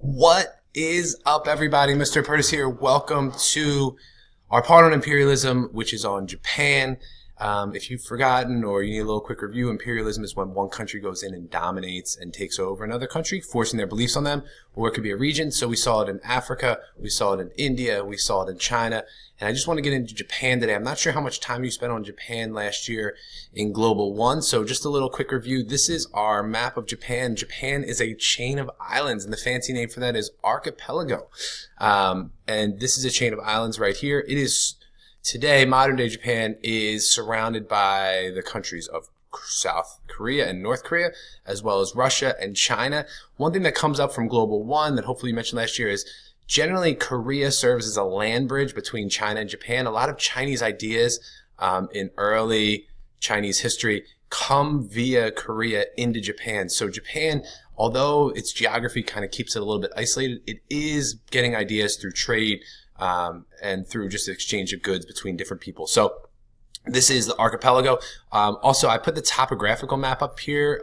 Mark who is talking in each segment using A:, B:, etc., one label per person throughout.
A: What is up, everybody? Mr. Purtis here. Welcome to our part on imperialism, which is on Japan. If you've forgotten or you need a little quick review, imperialism is when one country goes in and dominates and takes over another country, forcing their beliefs on them, or it could be a region. So we saw it in Africa, we saw it in India, we saw it in China, and I just want to get into Japan today. I'm not sure how much time you spent on Japan last year in Global 1, so just a little quick review. This is our map of Japan. Japan is a chain of islands, and the fancy name for that is archipelago. And this is a chain of islands right here. It is today, modern day Japan is surrounded by the countries of South Korea and North Korea, as well as Russia and China. One thing that comes up from Global 1 that hopefully you mentioned last year is generally Korea serves as a land bridge between China and Japan. A lot of Chinese ideas in early Chinese history come via Korea into Japan. So Japan, although its geography kind of keeps it a little bit isolated, it is getting ideas through trade and through just the exchange of goods between different people. So this is the archipelago. Also, I put the topographical map up here.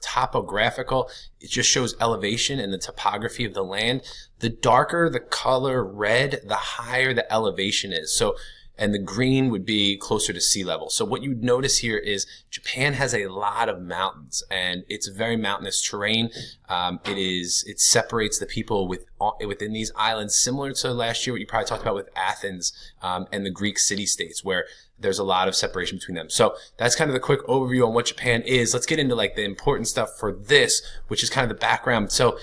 A: Topographical, it just shows elevation and the topography of the land. The darker the color red, the higher the elevation is. So, and the green would be closer to sea level. So what you'd notice here is Japan has a lot of mountains, and it's a very mountainous terrain. It separates the people within these islands, similar to last year what you probably talked about with Athens and the Greek city-states, where there's a lot of separation between them. So that's kind of the quick overview on what Japan is. Let's get into like the important stuff for this, which is kind of the background. So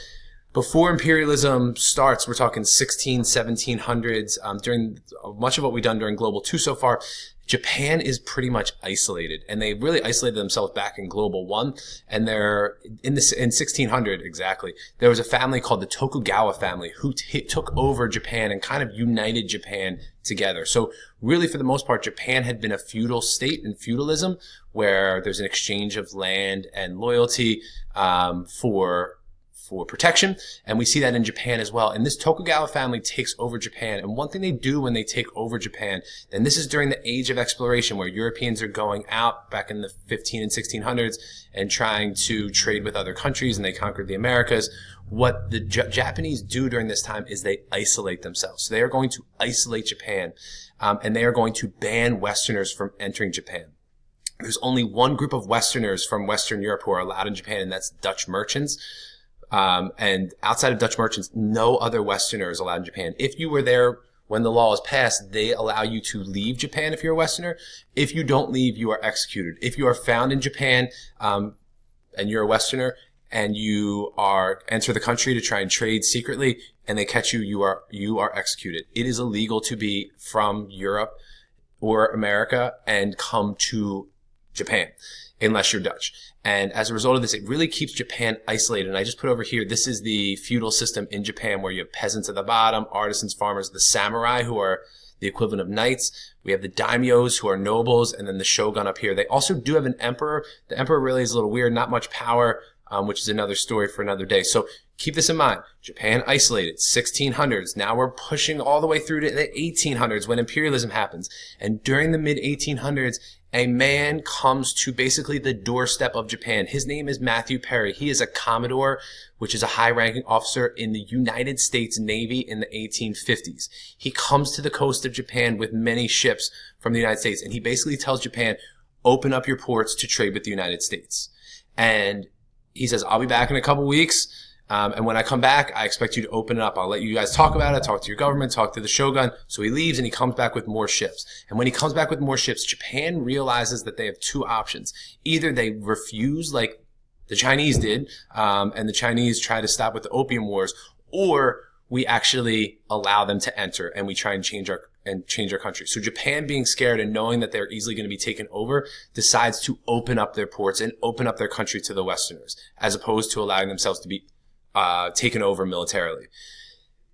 A: before imperialism starts, we're talking 1700s. During much of what we've done during Global 2 so far, Japan is pretty much isolated, and they really isolated themselves back in Global 1. And they're in 1600 exactly. There was a family called the Tokugawa family who took over Japan and kind of united Japan together. So really, for the most part, Japan had been a feudal state in feudalism, where there's an exchange of land and loyalty for protection, and we see that in Japan as well. And this Tokugawa family takes over Japan, and one thing they do when they take over Japan, and this is during the age of exploration where Europeans are going out back in the 15 and 1600s and trying to trade with other countries, and they conquered the Americas. What the Japanese do during this time is they isolate themselves. So they are going to isolate Japan, and they are going to ban Westerners from entering Japan. There's only one group of Westerners from Western Europe who are allowed in Japan, and that's Dutch merchants. And outside of Dutch merchants, no other Westerner is allowed in Japan. If you were there when the law was passed, they allow you to leave Japan if you're a Westerner. If you don't leave, you are executed. If you are found in Japan, and you're a Westerner, and you enter the country to try and trade secretly, and they catch you, you are executed. It is illegal to be from Europe or America and come to Japan, unless you're Dutch. And as a result of this, it really keeps Japan isolated. And I just put over here, this is the feudal system in Japan, where you have peasants at the bottom, artisans, farmers, the samurai, who are the equivalent of knights. We have the daimyos, who are nobles, and then the shogun up here. They also do have an emperor. The emperor really is a little weird, not much power, which is another story for another day. So keep this in mind. Japan isolated, 1600s. Now we're pushing all the way through to the 1800s when imperialism happens. And during the mid-1800s, a man comes to basically the doorstep of Japan. His name is Matthew Perry. He is a commodore, which is a high-ranking officer in the United States Navy in the 1850s. He comes to the coast of Japan with many ships from the United States, and he basically tells Japan, open up your ports to trade with the United States. And he says, I'll be back in a couple weeks. And when I come back, I expect you to open it up. I'll let you guys talk about it, talk to your government, talk to the shogun. So he leaves and he comes back with more ships. And when he comes back with more ships, Japan realizes that they have two options. Either they refuse, like the Chinese did, and the Chinese try to stop with the Opium Wars, or we actually allow them to enter and we try and change our country. So Japan, being scared and knowing that they're easily going to be taken over, decides to open up their ports and open up their country to the Westerners, as opposed to allowing themselves to be taken over militarily.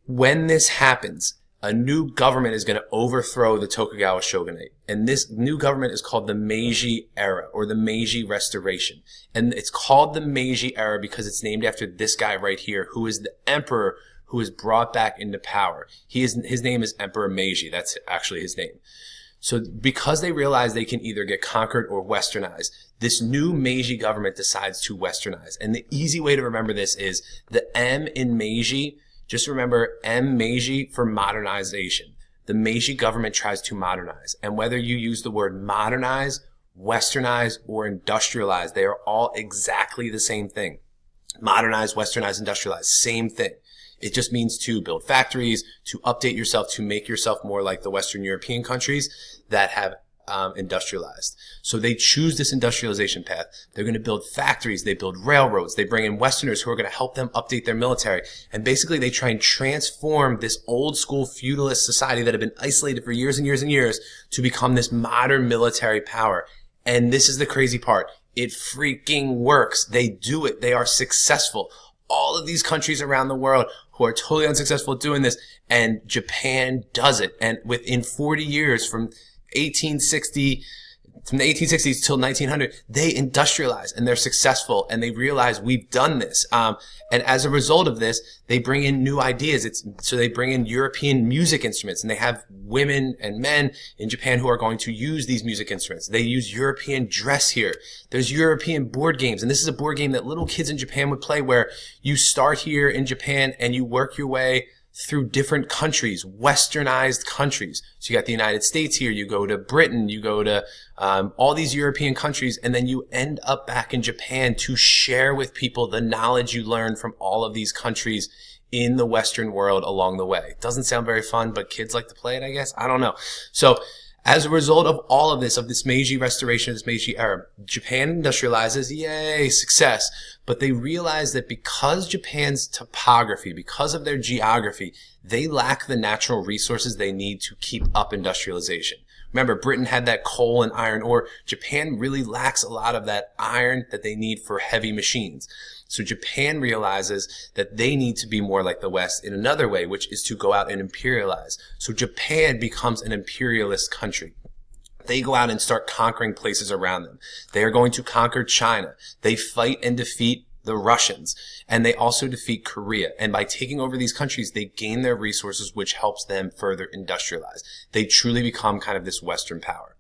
A: When this happens, a new government is going to overthrow the Tokugawa shogunate. And this new government is called the Meiji era, or the Meiji Restoration. And it's called the Meiji era because it's named after this guy right here, who is the emperor who is brought back into power. His name is Emperor Meiji. That's actually his name. So because they realize they can either get conquered or westernized, this new Meiji government decides to westernize. And the easy way to remember this is the M in Meiji. Just remember M Meiji for modernization. The Meiji government tries to modernize. And whether you use the word modernize, westernize, or industrialize, they are all exactly the same thing. Modernize, westernize, industrialize, same thing. It just means to build factories, to update yourself, to make yourself more like the Western European countries that have industrialized. So they choose this industrialization path. They're going to build factories. They build railroads. They bring in Westerners who are going to help them update their military. And basically they try and transform this old school feudalist society that had been isolated for years and years and years to become this modern military power. And this is the crazy part. It freaking works. They do it. They are successful. All of these countries around the world who are totally unsuccessful at doing this, and Japan does it. And within 40 years, from the 1860s till 1900, they industrialize and they're successful and they realize we've done this. And as a result of this, they bring in new ideas. So they bring in European music instruments, and they have women and men in Japan who are going to use these music instruments. They use European dress here. There's European board games. And this is a board game that little kids in Japan would play, where you start here in Japan and you work your way through different countries, westernized countries. So you got the United States here, you go to Britain, you go to all these European countries, and then you end up back in Japan to share with people the knowledge you learned from all of these countries in the Western world along the way. Doesn't sound very fun, but kids like to play it, I guess. I don't know. So as a result of all of this Meiji Restoration, this Meiji era, Japan industrializes, yay, success. But they realize that because Japan's topography, because of their geography, they lack the natural resources they need to keep up industrialization. Remember, Britain had that coal and iron ore. Japan really lacks a lot of that iron that they need for heavy machines. So Japan realizes that they need to be more like the West in another way, which is to go out and imperialize. So Japan becomes an imperialist country. They go out and start conquering places around them. They are going to conquer China. They fight and defeat the Russians, and they also defeat Korea. And by taking over these countries, they gain their resources, which helps them further industrialize. They truly become kind of this Western power.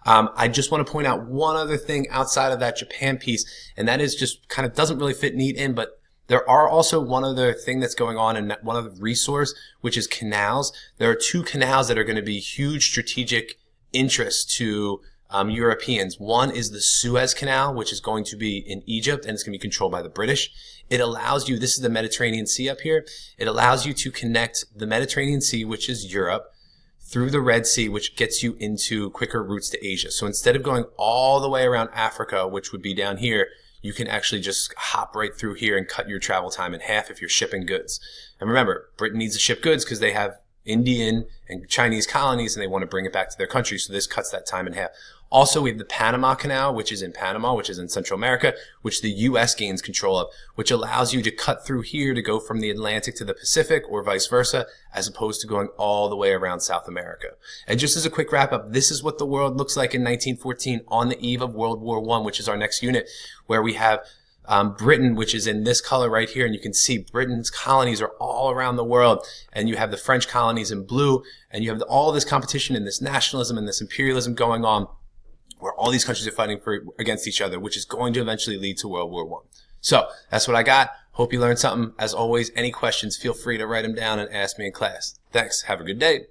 A: I just want to point out one other thing outside of that Japan piece, and that is just kind of doesn't really fit neat in, but there are also one other thing that's going on in one other resource, which is canals. There are two canals that are going to be huge strategic interest to Europeans. One is the Suez Canal, which is going to be in Egypt, and it's going to be controlled by the British. It allows you, this is the Mediterranean Sea up here, it allows you to connect the Mediterranean Sea, which is Europe, through the Red Sea, which gets you into quicker routes to Asia. So instead of going all the way around Africa, which would be down here, you can actually just hop right through here and cut your travel time in half if you're shipping goods. And remember, Britain needs to ship goods because they have Indian and Chinese colonies and they want to bring it back to their country. So this cuts that time in half. Also, we have the Panama Canal, which is in Panama, which is in Central America, which the U.S. gains control of, which allows you to cut through here to go from the Atlantic to the Pacific or vice versa, as opposed to going all the way around South America. And just as a quick wrap up, this is what the world looks like in 1914 on the eve of World War I, which is our next unit, where we have Britain, which is in this color right here, and you can see Britain's colonies are all around the world, and you have the French colonies in blue, and you have all this competition and this nationalism and this imperialism going on, where all these countries are fighting against each other, which is going to eventually lead to World War I. So that's what I got. Hope you learned something. As always, any questions, feel free to write them down and ask me in class. Thanks. Have a good day.